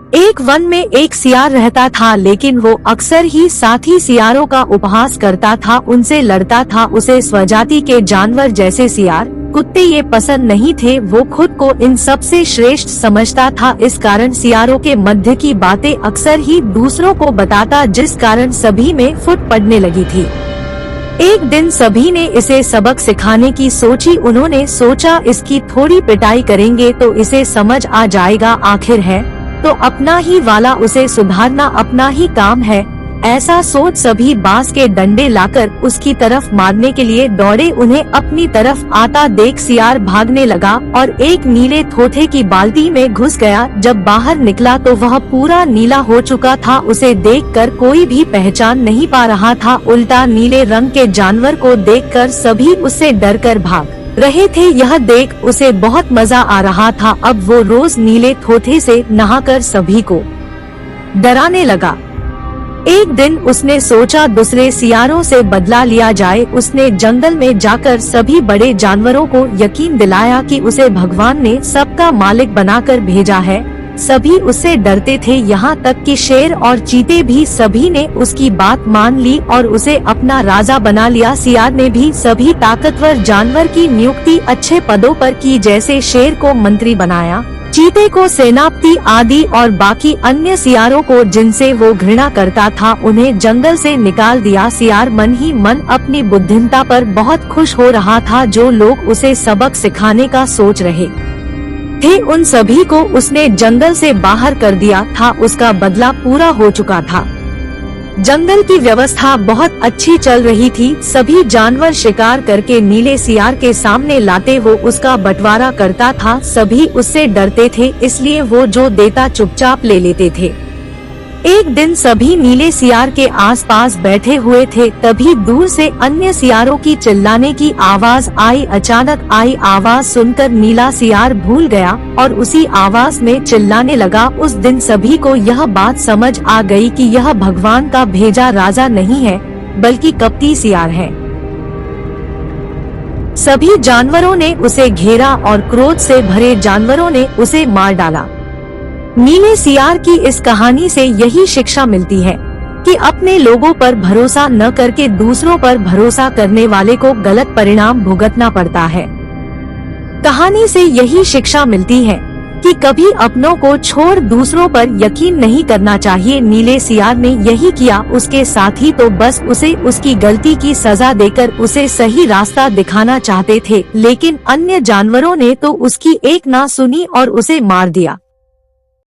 एक वन में एक सियार रहता था, लेकिन वो अक्सर ही साथी सियारों का उपहास करता था, उनसे लड़ता था। उसे स्वजाति के जानवर जैसे सियार, कुत्ते ये पसंद नहीं थे। वो खुद को इन सब से श्रेष्ठ समझता था। इस कारण सियारों के मध्य की बातें अक्सर ही दूसरों को बताता, जिस कारण सभी में फुट पड़ने लगी थी। एक दिन सभी ने इसे सबक सिखाने की सोची। उन्होंने सोचा इसकी थोड़ी पिटाई करेंगे तो इसे समझ आ जाएगा, आखिर है तो अपना ही वाला, उसे सुधारना अपना ही काम है। ऐसा सोच सभी बांस के डंडे लाकर उसकी तरफ मारने के लिए दौड़े। उन्हें अपनी तरफ आता देख सियार भागने लगा और एक नीले थोथे की बाल्टी में घुस गया। जब बाहर निकला तो वह पूरा नीला हो चुका था। उसे देखकर कोई भी पहचान नहीं पा रहा था। उल्टा नीले रंग के जानवर को देखकर सभी उससे डरकर भाग रहे थे। यह देख उसे बहुत मजा आ रहा था। अब वो रोज नीले थोथे से नहाकर सभी को डराने लगा। एक दिन उसने सोचा दूसरे सियारों से बदला लिया जाए। उसने जंगल में जाकर सभी बड़े जानवरों को यकीन दिलाया कि उसे भगवान ने सबका मालिक बनाकर भेजा है। सभी उससे डरते थे, यहाँ तक कि शेर और चीते भी। सभी ने उसकी बात मान ली और उसे अपना राजा बना लिया। सियार ने भी सभी ताकतवर जानवर की नियुक्ति अच्छे पदों पर की, जैसे शेर को मंत्री बनाया, चीते को सेनापति आदि, और बाकी अन्य सियारों को जिनसे वो घृणा करता था उन्हें जंगल से निकाल दिया। सियार मन ही मन अपनी बुद्धिमत्ता पर बहुत खुश हो रहा था। जो लोग उसे सबक सिखाने का सोच रहे थे उन सभी को उसने जंगल से बाहर कर दिया था। उसका बदला पूरा हो चुका था। जंगल की व्यवस्था बहुत अच्छी चल रही थी। सभी जानवर शिकार करके नीले सियार के सामने लाते, वो उसका बंटवारा करता था। सभी उससे डरते थे, इसलिए वो जो देता चुपचाप ले लेते थे। एक दिन सभी नीले सियार के आसपास बैठे हुए थे, तभी दूर से अन्य सियारों की चिल्लाने की आवाज आई। अचानक आई आवाज सुनकर नीला सियार भूल गया और उसी आवाज में चिल्लाने लगा। उस दिन सभी को यह बात समझ आ गई कि यह भगवान का भेजा राजा नहीं है, बल्कि कपटी सियार है। सभी जानवरों ने उसे घेरा और क्रोध से भरे जानवरों ने उसे मार डाला। नीले सियार की इस कहानी से यही शिक्षा मिलती है कि अपने लोगों पर भरोसा न करके दूसरों पर भरोसा करने वाले को गलत परिणाम भुगतना पड़ता है। कहानी से यही शिक्षा मिलती है कि कभी अपनों को छोड़ दूसरों पर यकीन नहीं करना चाहिए। नीले सियार ने यही किया। उसके साथी तो बस उसे उसकी गलती की सजा देकर उसे सही रास्ता दिखाना चाहते थे, लेकिन अन्य जानवरों ने तो उसकी एक ना सुनी और उसे मार दिया।